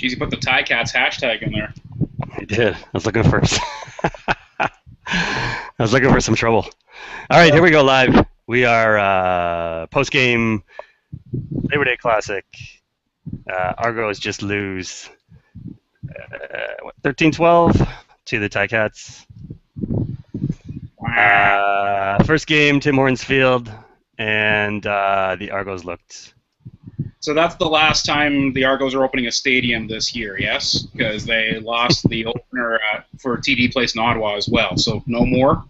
Geez, you put the Ticats hashtag in there. I did. I was looking for I was looking for some trouble. All right, here we go live. We are post-game Labor Day Classic. Argos just lose 13-12 to the Ticats. First game, Tim Hortons Field, and the Argos looked. So that's the last time the Argos are opening a stadium this year, yes? Because they lost the opener for TD Place in Ottawa as well. So no more?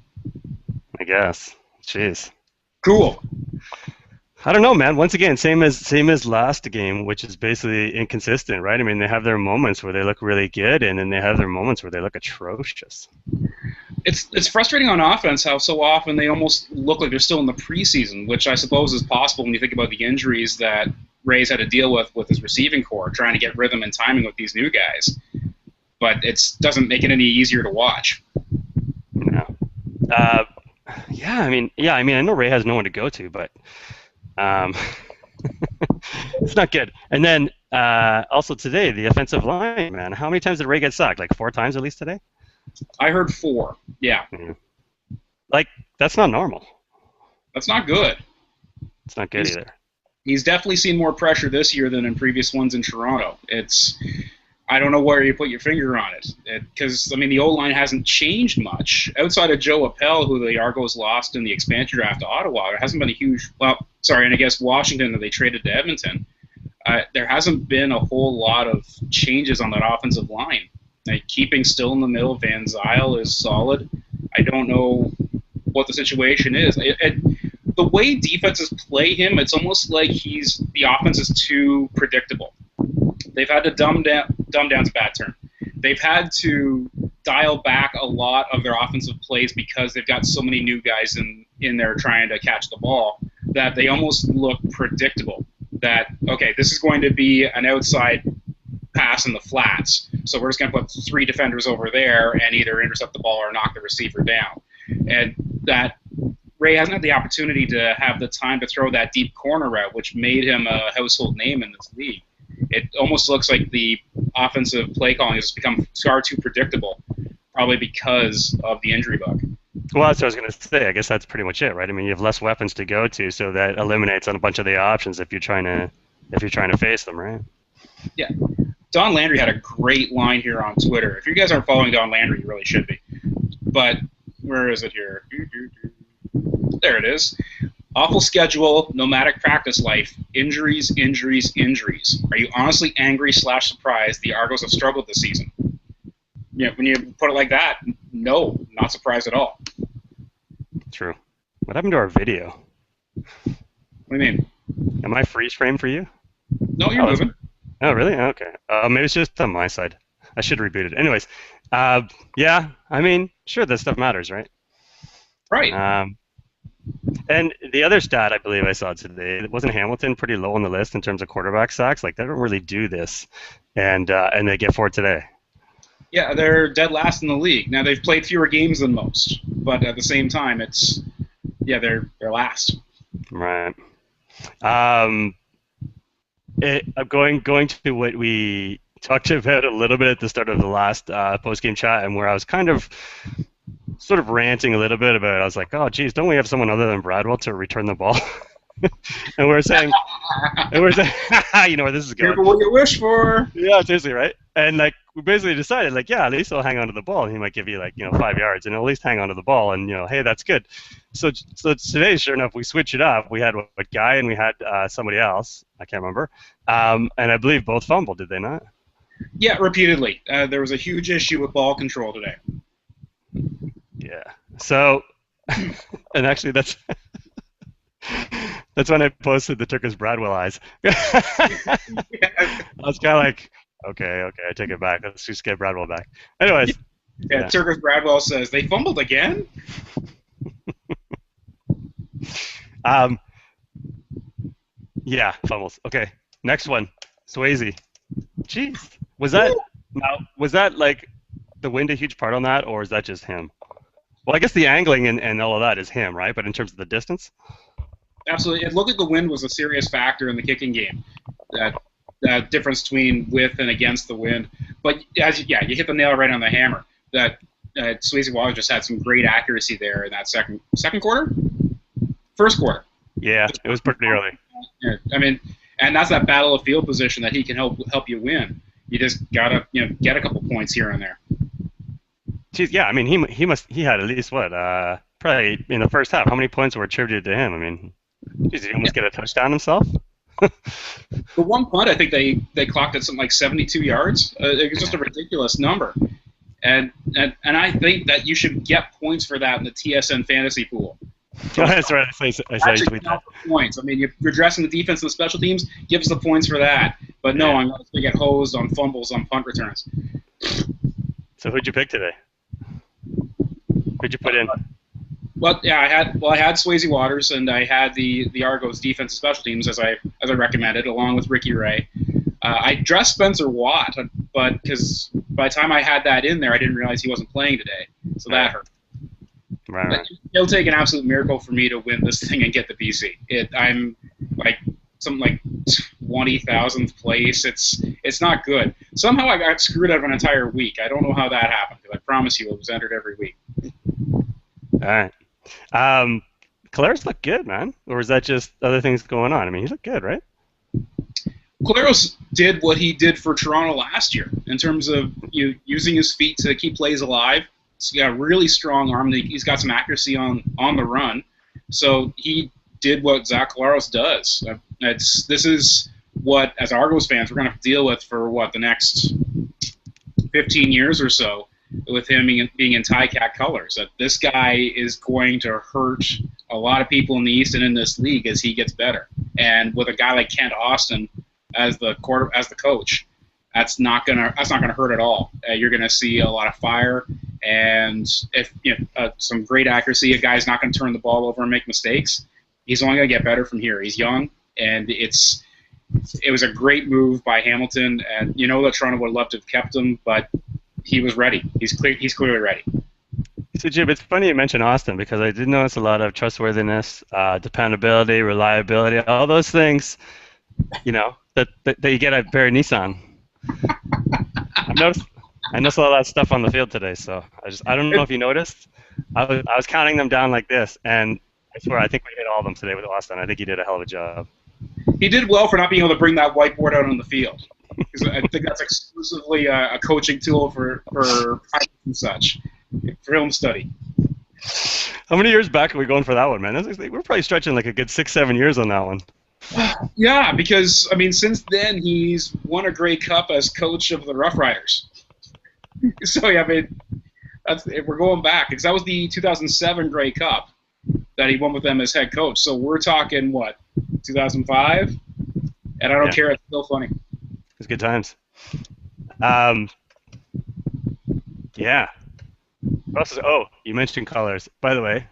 I guess. Jeez. Cool. I don't know, man. Once again, same as last game, which is basically inconsistent, right? I mean, they have their moments where they look really good, and then they have their moments where they look atrocious. It's frustrating on offense how so often they almost look like they're still in the preseason, which I suppose is possible when you think about the injuries that Ray's had to deal with his receiving core, trying to get rhythm and timing with these new guys. But it doesn't make it any easier to watch. No. I mean, I know Ray has no one to go to, but it's not good. And then also today, the offensive line, man. How many times did Ray get sacked? Like 4 times at least today? I heard 4. Yeah. Like, that's not normal. That's not good. It's not good either. He's definitely seen more pressure this year than in previous ones in Toronto. I don't know where you put your finger on it. Because, I mean, the O-line hasn't changed much. Outside of Joe Appel, who the Argos lost in the expansion draft to Ottawa, there hasn't been a huge... Well, sorry, and I guess Washington that they traded to Edmonton. There hasn't been a whole lot of changes on that offensive line. Like, keeping still in the middle, Van Zyl is solid. I don't know what the situation is. The way defenses play him, it's almost like the offense is too predictable. They've had to dumb down's a bad term. They've had to dial back a lot of their offensive plays because they've got so many new guys in there trying to catch the ball that they almost look predictable. That, okay, this is going to be an outside pass in the flats, so we're just going to put 3 defenders over there and either intercept the ball or knock the receiver down. And that Ray hasn't had the opportunity to have the time to throw that deep corner route, which made him a household name in this league. It almost looks like the offensive play calling has become far too predictable, probably because of the injury bug. Well, that's what I was going to say. I guess that's pretty much it, right? I mean, you have less weapons to go to, so that eliminates on a bunch of the options if you're trying to face them, right? Yeah. Don Landry had a great line here on Twitter. If you guys aren't following Don Landry, you really should be. But where is it here? There it is. Awful schedule, nomadic practice life, injuries, injuries, injuries. Are you honestly angry / surprised the Argos have struggled this season? Yeah, when you put it like that, no, not surprised at all. True. What happened to our video? What do you mean? Am I freeze frame for you? No, you're moving. Oh, really? Okay. Maybe it's just on my side. I should reboot it. Anyways, yeah, I mean, sure, this stuff matters, right? Right. And the other stat I believe I saw today, wasn't Hamilton pretty low on the list in terms of quarterback sacks? Like, they don't really do this, and they get 4 today. Yeah, they're dead last in the league. Now, they've played fewer games than most, but at the same time, they're last. Right. I'm going to what we talked about a little bit at the start of the last post-game chat, and where I was kind of sort of ranting a little bit about it. I was like, oh, geez, don't we have someone other than Bradwell to return the ball? and we're saying, you know where this is going. Careful what you wish for. Yeah, seriously, right? And like, we basically decided, like, yeah, at least he'll hang on to the ball, and he might give you, like, 5 yards, and he'll at least hang on to the ball, and hey, that's good. So today, sure enough, we switched it up. We had a guy, and we had somebody else. I can't remember. And I believe both fumbled, did they not? Yeah, repeatedly. There was a huge issue with ball control today. Yeah. So, and actually, that's when I posted the Turkish Bradwell eyes. I was kind of like, okay, I take it back. Let's just get Bradwell back. Anyways. Yeah. Turkish Bradwell says, they fumbled again? Yeah, fumbles. Okay, next one. Swayze. Jeez. Was that like the wind a huge part on that, or is that just him? Well, I guess the angling and all of that is him, right? But in terms of the distance? Absolutely. It looked like the wind was a serious factor in the kicking game. That difference between with and against the wind. But you hit the nail right on the hammer. That Swayze Waters just had some great accuracy there in that second quarter, first quarter. Yeah, it was pretty early. I mean, and that's that battle of field position that he can help you win. You just gotta get a couple points here and there. Jeez, yeah, I mean he had at least what probably in the first half. How many points were attributed to him? I mean, geez, did he almost get a touchdown himself? The one punt, I think they clocked at something like 72 yards. It was just a ridiculous number, and I think that you should get points for that in the TSN fantasy pool. Oh, that's right. I saw you tweet that. Points. I mean, you're addressing the defense and the special teams. Give us the points for that. But no, I'm going to get hosed on fumbles on punt returns. So who'd you pick today? Who'd you put in? Well, yeah, I had Swayze Waters, and I had the Argos defense and special teams as I recommended, along with Ricky Ray. I dressed Spencer Watt, but because by the time I had that in there, I didn't realize he wasn't playing today, so that hurt. Right. It'll take an absolute miracle for me to win this thing and get the BC. I'm like something like 20,000th place. It's not good. Somehow I got screwed out of an entire week. I don't know how that happened, because I promise you it was entered every week. All right. Collaros looked good, man. Or is that just other things going on? I mean, he looked good, right? Collaros did what he did for Toronto last year in terms of using his feet to keep plays alive. He's got a really strong arm. He's got some accuracy on the run. So he did what Zack Collaros does. This is what, as Argos fans, we're going to have to deal with for, the next 15 years or so, with him being in Ticat colors. That this guy is going to hurt a lot of people in the East and in this league as he gets better. And with a guy like Kent Austin as the coach, that's not gonna hurt at all. You're gonna see a lot of fire, and if some great accuracy. A guy's not gonna turn the ball over and make mistakes. He's only gonna get better from here. He's young, and it was a great move by Hamilton. And that Toronto would love to have kept him, but he was ready. He's clearly ready. So Jim, it's funny you mention Austin, because I did notice a lot of trustworthiness, dependability, reliability, all those things, that you get at Barrie Nissan. I noticed a lot of that stuff on the field today, so I don't know if you noticed. I was counting them down like this, and I swear I think we hit all of them today with Austin. I think he did a hell of a job. He did well for not being able to bring that whiteboard out on the field, because I think that's exclusively a coaching tool for practice and such, for film study. How many years back are we going for that one, man? We're probably stretching like a good 6-7 years on that one. Yeah, because since then he's won a Grey Cup as coach of the Rough Riders. So yeah, we're going back, because that was the 2007 Grey Cup that he won with them as head coach. So we're talking 2005, and I don't care. It's still funny. It's good times. Yeah. You mentioned colors. By the way,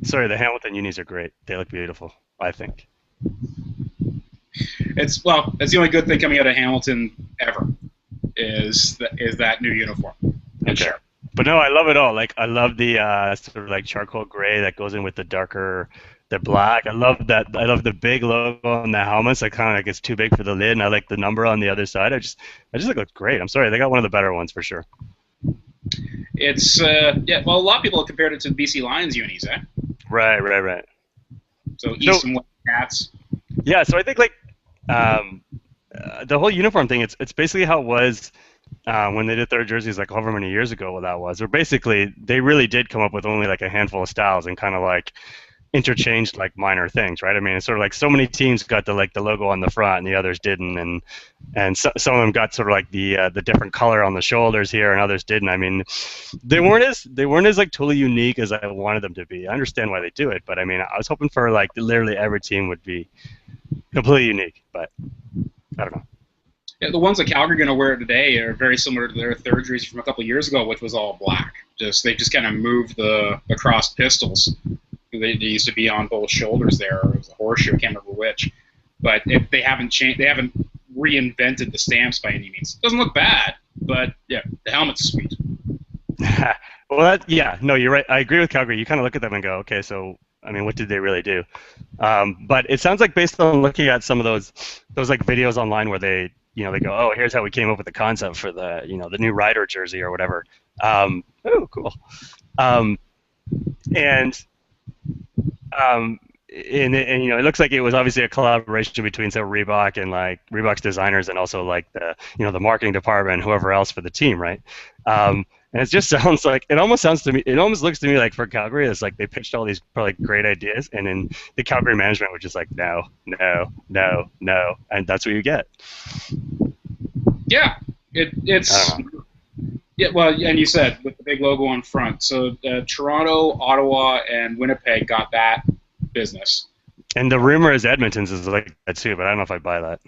sorry, the Hamilton unis are great. They look beautiful, I think. It's the only good thing coming out of Hamilton ever is that new uniform. Okay. Sure. But no, I love it all. Like, I love the sort of like charcoal gray that goes in with the black. I love that. I love the big logo on the helmets. I kind of like it's too big for the lid, and I like the number on the other side. I just think it looks great. I'm sorry, they got one of the better ones for sure. It's a lot of people have compared it to the BC Lions unis, eh? Right. So East and West Cats. Yeah, so I think the whole uniform thing, it's basically how it was when they did their jerseys like however many years ago that was. Or basically they really did come up with only like a handful of styles and kind of like interchanged like minor things, right? I mean, it's sort of like so many teams got the logo on the front and the others didn't, and some of them got sort of like the different color on the shoulders here and others didn't. I mean, they weren't as like totally unique as I wanted them to be. I understand why they do it, but I mean, I was hoping for like literally every team would be completely unique, but I don't know. Yeah, the ones that Calgary are going to wear today are very similar to their third jersey from a couple of years ago, which was all black. They just kind of moved the crossed pistols. They used to be on both shoulders there, or it was a horseshoe, I can't remember which. But they haven't changed. They haven't reinvented the stamps by any means. It doesn't look bad, but yeah, the helmet's sweet. Well, no, you're right. I agree with Calgary. You kind of look at them and go, okay, so I mean, what did they really do? But it sounds like based on looking at some of those like videos online where they they go, oh, here's how we came up with the concept for the the new rider jersey or whatever. Oh, cool. And and it looks like it was obviously a collaboration between Reebok and like Reebok's designers and also like the the marketing department and whoever else for the team, right? And it just sounds like it almost looks to me like for Calgary, it's like they pitched all these probably great ideas, and then the Calgary management was just like no, and that's what you get. Yeah, it's yeah. Well, and you said with the big logo on front. So Toronto, Ottawa, and Winnipeg got that business. And the rumor is Edmonton's is like that too, but I don't know if I buy that.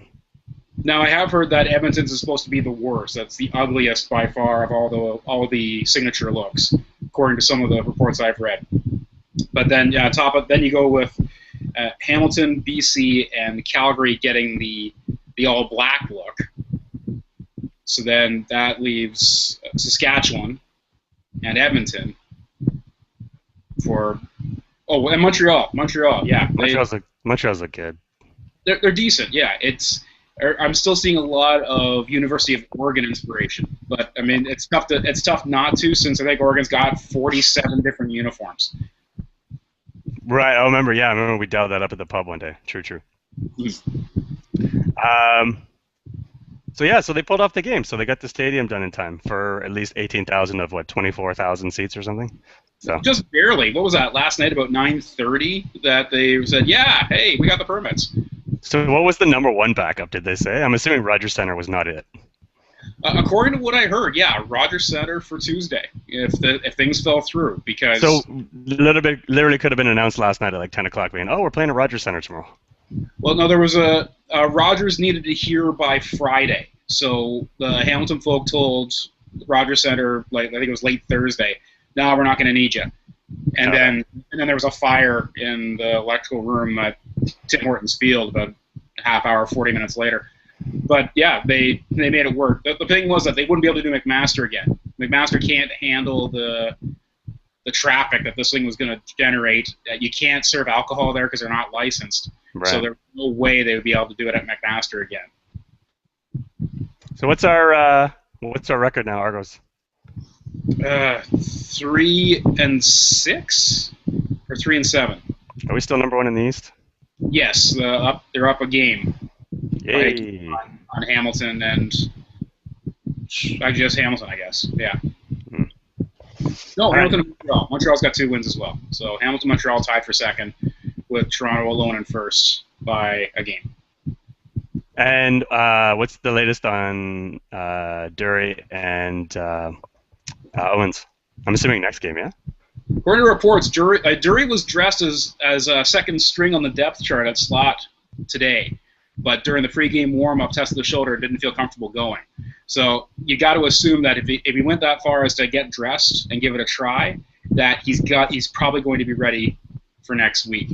Now, I have heard that Edmonton's is supposed to be the worst. That's the ugliest by far of all the signature looks, according to some of the reports I've read. But then, then you go with Hamilton, BC, and Calgary getting the all black look. So then that leaves Saskatchewan and Edmonton for and Montreal, yeah. Montreal's a good. They're decent, yeah. I'm still seeing a lot of University of Oregon inspiration, but I mean it's tough not to, since I think Oregon's got 47 different uniforms. Right, I remember we dialed that up at the pub one day. True. So they pulled off the game. So they got the stadium done in time for at least 18,000 of 24,000 seats or something. So just barely. What was that last night about 9:30 that they said, yeah, hey, we got the permits. So what was the number one backup, did they say? I'm assuming Rogers Centre was not it. According to what I heard, yeah, Rogers Centre for Tuesday, if things fell through. Because so literally could have been announced last night at like 10 o'clock being, we're playing at Rogers Centre tomorrow. Well, no, there was Rogers needed to hear by Friday. So the Hamilton folk told Rogers Centre, I think it was late Thursday, no, we're not going to need you. And then there was a fire in the electrical room at Tim Hortons Field about a half hour, 40 minutes later. But yeah, they made it work. The thing was that they wouldn't be able to do McMaster again. McMaster can't handle the traffic that this thing was going to generate. You can't serve alcohol there because they're not licensed. Right. So there's no way they would be able to do it at McMaster again. So what's our record now, Argos? 3-6 or 3-7. Are we still number one in the East? Yes, they're up a game. Yay! On Hamilton and just Hamilton, I guess. Yeah. No, Hamilton and Montreal. Montreal's got 2 wins as well. So Hamilton, Montreal tied for second, with Toronto alone in first by a game. And what's the latest on Durie and Owens? I'm assuming next game, yeah? According to reports, Durie was dressed as a second string on the depth chart at slot today, but during the pregame warm-up, tested the shoulder, didn't feel comfortable going. So you got to assume that if he went that far as to get dressed and give it a try, that he's probably going to be ready for next week.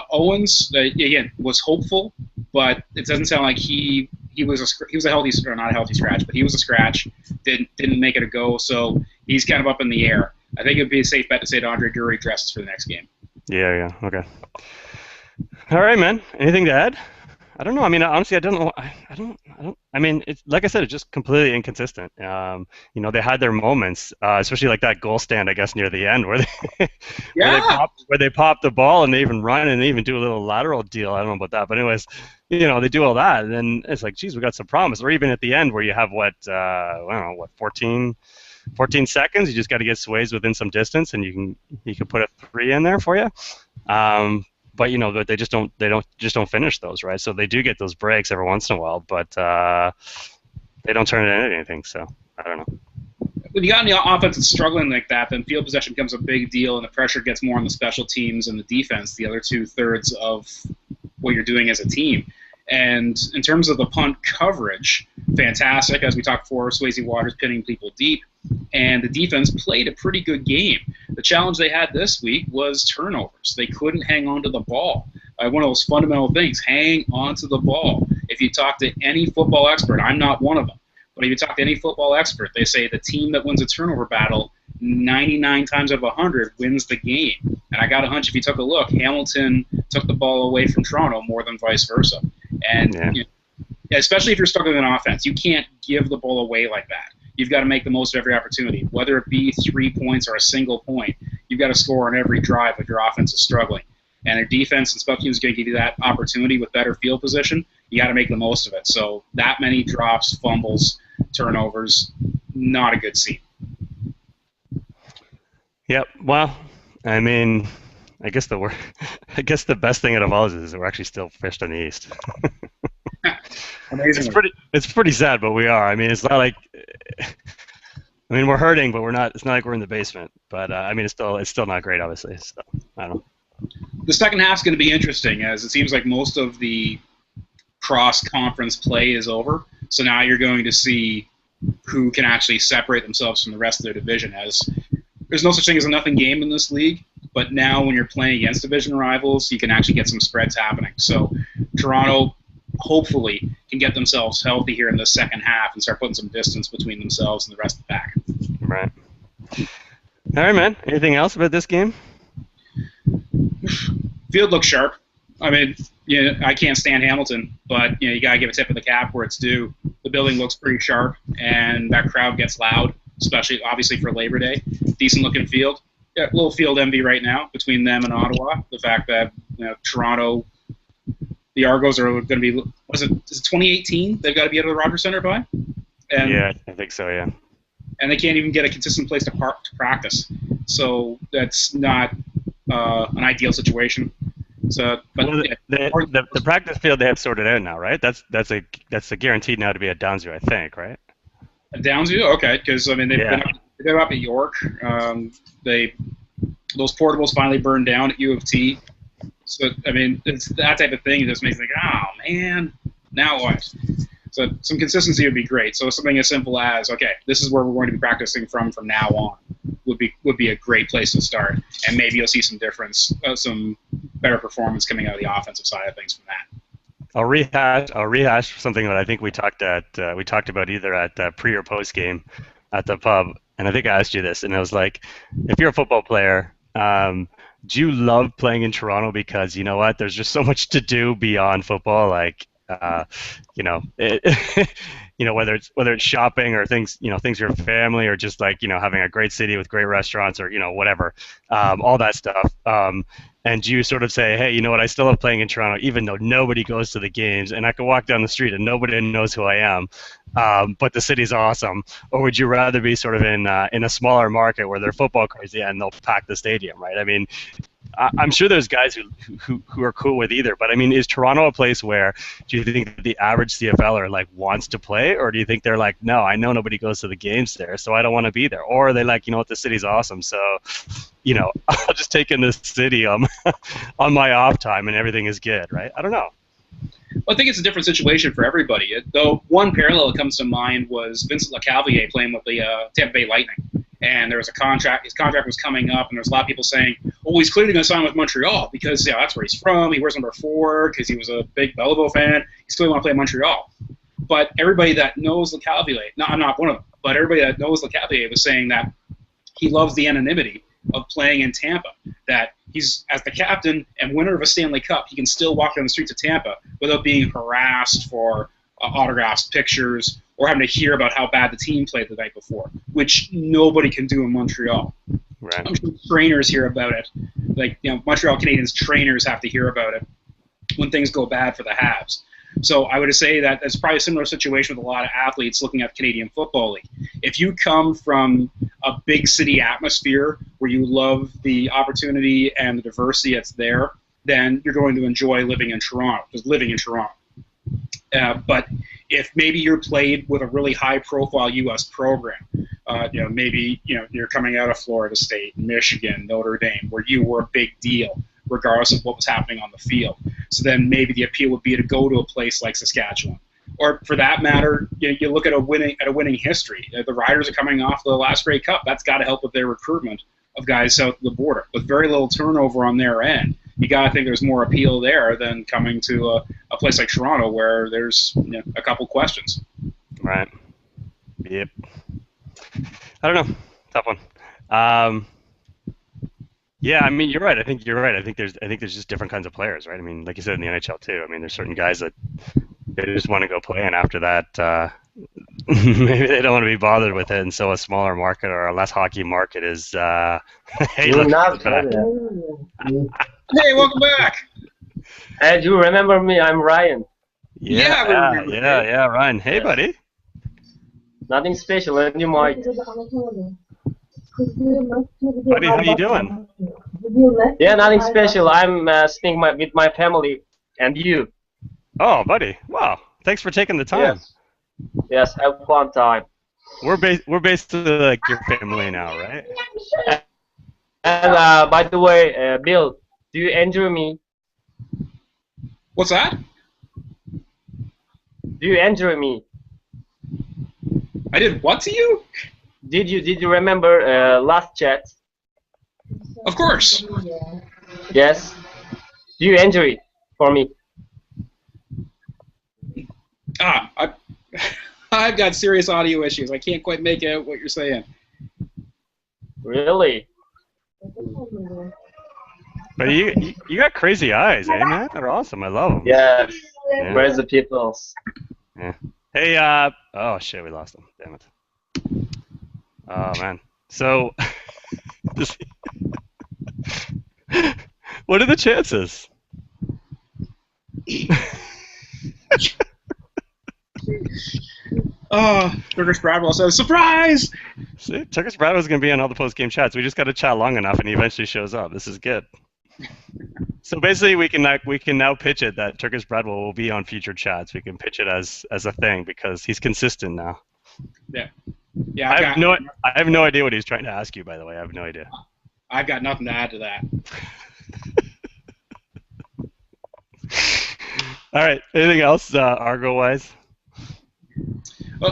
Owens again was hopeful, but it doesn't sound like he was a healthy, or not a healthy scratch, but he was a scratch. Didn't make it a go, so he's kind of up in the air. I think it would be a safe bet to say to Andre Durie dresses for the next game. Yeah, okay. All right, man. Anything to add? I don't know. I mean, honestly, I don't know. I don't. I mean, it's like I said, it's just completely inconsistent. They had their moments, especially like that goal stand, I guess, near the end, where they pop the ball and they even run and they even do a little lateral deal. I don't know about that, but anyways, they do all that, and then it's like, geez, we got some promise. Or even at the end, where you have 14 seconds. You just got to get Swayze within some distance, and you can put a 3 in there for you. But they just don't finish those, right? So they do get those breaks every once in a while, but they don't turn it into anything. So I don't know. When you got any offense that's struggling like that, then field possession becomes a big deal, and the pressure gets more on the special teams and the defense, the other 2/3 of what you're doing as a team. And in terms of the punt coverage, fantastic. As we talked before, Swayze Waters pinning people deep, and the defense played a pretty good game. The challenge they had this week was turnovers. They couldn't hang on to the ball. One of those fundamental things, hang on to the ball. If you talk to any football expert, I'm not one of them, but if you talk to any football expert, they say the team that wins a turnover battle 99 times out of 100 wins the game. And I got a hunch if you took a look, Hamilton took the ball away from Toronto more than vice versa. And especially if you're struggling in offense, you can't give the ball away like that. You've got to make the most of every opportunity, whether it be 3 points or a single point. You've got to score on every drive if your offense is struggling. And their defense and special teams is going to give you that opportunity with better field position. You got to make the most of it. So that many drops, fumbles, turnovers, not a good scene. Yep. Well, I mean, I guess the best thing out of all is we're actually still first in the East. Amazing. It's pretty sad, but we are. I mean, it's not like. I mean, we're hurting, but we're not. It's not like we're in the basement. But I mean, it's still not great, obviously. So I don't know. The second half's going to be interesting, as it seems like most of the cross-conference play is over. So now you're going to see who can actually separate themselves from the rest of their division. As there's no such thing as a nothing game in this league, but now when you're playing against division rivals, you can actually get some spreads happening. So Toronto hopefully can get themselves healthy here in the second half and start putting some distance between themselves and the rest of the pack. Right. All right, man. Anything else about this game? Field looks sharp. I mean, I can't stand Hamilton, but you got to give a tip of the cap where it's due. The building looks pretty sharp, and that crowd gets loud, especially obviously for Labor Day. Decent looking field. Yeah, a little field envy right now between them and Ottawa. The fact that Toronto, the Argos are going to be. Is it 2018? They've got to be out of the Rogers Centre by. And, yeah, I think so. Yeah. And they can't even get a consistent place to practice, so that's not an ideal situation. So, but well, the practice field they have sorted out now, right? That's a guaranteed now to be at Downsview, I think, right? Downsview, okay, because I mean they've been up at York. Those portables finally burned down at U of T. So I mean it's that type of thing. It just makes me think, oh man, now what? So some consistency would be great. So something as simple as, okay, this is where we're going to be practicing from now on would be a great place to start, and maybe you'll see some difference, some better performance coming out of the offensive side of things from that. I'll rehash something that I think we talked about either at pre or post game at the pub, and I think I asked you this, and it was like, if you're a football player, do you love playing in Toronto because you know what? There's just so much to do beyond football, like. Whether it's shopping or things for your family or just like having a great city with great restaurants or whatever, all that stuff. And you sort of say, hey, you know what? I still love playing in Toronto, even though nobody goes to the games, and I can walk down the street and nobody knows who I am. But the city's awesome. Or would you rather be sort of in a smaller market where they're football crazy and they'll pack the stadium, right? I mean, I'm sure there's guys who are cool with either, but I mean, is Toronto a place where do you think the average CFLer like wants to play, or do you think they're like, no, I know nobody goes to the games there, so I don't want to be there, or are they like, what, the city's awesome, so I'll just take in this city on my off time and everything is good, right? I don't know. Well, I think it's a different situation for everybody. Though one parallel that comes to mind was Vincent LeCavalier playing with the Tampa Bay Lightning. And there was a contract. His contract was coming up, and there was a lot of people saying, "Oh, he's clearly going to sign with Montreal because that's where he's from. He wears number 4 because he was a big Belleville fan. He's clearly want to play in Montreal." But everybody that knows LeCavalier, no, I'm not one of them, but everybody that knows LeCavalier was saying that he loves the anonymity of playing in Tampa. That he's, as the captain and winner of a Stanley Cup, he can still walk down the streets of Tampa without being harassed for autographs, pictures, or having to hear about how bad the team played the night before, which nobody can do in Montreal. Right. I'm sure trainers hear about it. Like, Montreal Canadiens trainers have to hear about it when things go bad for the Habs. So I would say that it's probably a similar situation with a lot of athletes looking at the Canadian Football League. If you come from a big city atmosphere where you love the opportunity and the diversity that's there, then you're going to enjoy living in Toronto, just living in Toronto. But if maybe you're played with a really high-profile U.S. program, maybe you're coming out of Florida State, Michigan, Notre Dame, where you were a big deal, regardless of what was happening on the field. So then maybe the appeal would be to go to a place like Saskatchewan, or for that matter, you look at a winning history. The Riders are coming off the last Grey Cup. That's got to help with their recruitment of guys south of the border, with very little turnover on their end. You got to think there's more appeal there than coming to a place like Toronto where there's a couple questions. Right. Yep. I don't know. Tough one. Um, yeah, I mean, you're right. I think you're right. I think there's just different kinds of players, right? I mean, like you said in the NHL too. I mean, there's certain guys that they just want to go play, and after that, maybe they don't want to be bothered with it. And so a smaller market or a less hockey market is, hey, You're look, not who's back. Hey, welcome back. And you remember me? I'm Ryan. Yeah, we remember, yeah, Ryan. Hey, Yeah. buddy. Nothing special, and you might. Buddy, how you doing? Yeah, nothing special. I'm staying with my family. And you? Oh, buddy. Wow. Thanks for taking the time. Yes. Yes, have fun time. We're basically like your family now, right? And by the way, Bill, do you enjoy me? What's that? Do you enjoy me? I did what to you? Did you remember last chat? Of course. Yes. Do you enjoy it for me? I've got serious audio issues. I can't quite make out what you're saying. Really? But you got crazy eyes, eh, man? They're awesome. I love them. Yes. Yeah. Where's the peoples? Yeah. Hey, oh shit, we lost them. Damn it. Oh man. So, what are the chances? Turkish Bradwell says, surprise! See, Turkish Bradwell's gonna be on all the post-game chats. We just gotta chat long enough, and he eventually shows up. This is good. So basically, we can now pitch it that Turkish Bradwell will be on future chats. We can pitch it as a thing because he's consistent now. Yeah. I have no idea what he's trying to ask you. By the way, I have no idea. I've got nothing to add to that. All right. Anything else, Argo-wise?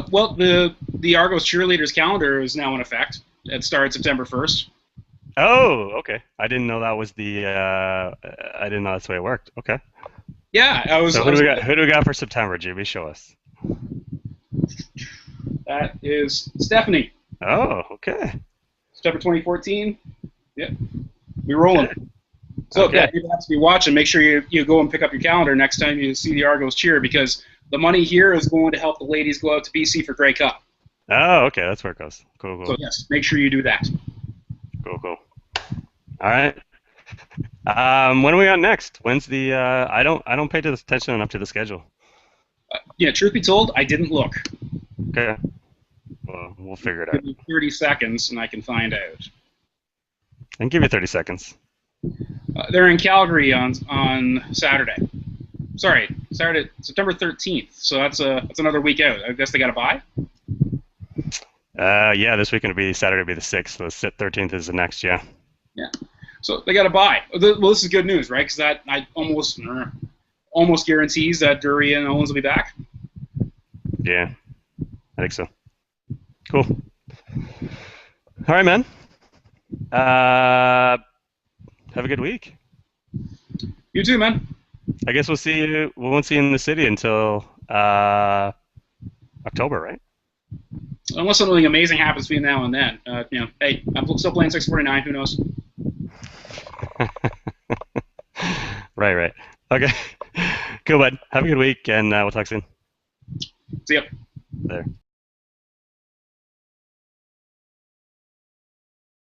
Well, the Argos Cheerleaders calendar is now in effect. It starts September 1st. Oh, okay. I didn't know that was the. I didn't know that's the way it worked. Okay. Yeah, I was. So who do we got for September, Jimmy? Show us. That is Stephanie. Oh, okay. September 2014. Yeah, we're rolling. Okay. So Okay. yeah, you have to be watching. Make sure you go and pick up your calendar next time you see the Argos cheer, because the money here is going to help the ladies go out to BC for Grey Cup. Oh, okay. That's where it goes. Cool. So yes, make sure you do that. Cool. All right. When are we on next? When's the? I don't pay attention enough to the schedule. Yeah, truth be told, I didn't look. Okay. Well, we'll figure it out. Give me 30 seconds and I can find out. I can give you 30 seconds. They're in Calgary on Saturday. Sorry, Saturday, September 13th. So that's another week out. I guess they got to buy. Yeah, this weekend will be Saturday, will be the 6th. So the 13th is the next. Yeah. Yeah. So they got to buy. Well, this is good news, right? Because that I almost guarantees that Durie and Owens will be back. Yeah, I think so. Cool. All right, man. Have a good week. You too, man. I guess we'll see you. We won't see you in the city until October, right? Unless something amazing happens between now and then. Hey, I'm still playing 649. Who knows? Right. Okay. Cool, bud. Have a good week, and we'll talk soon. See ya. There.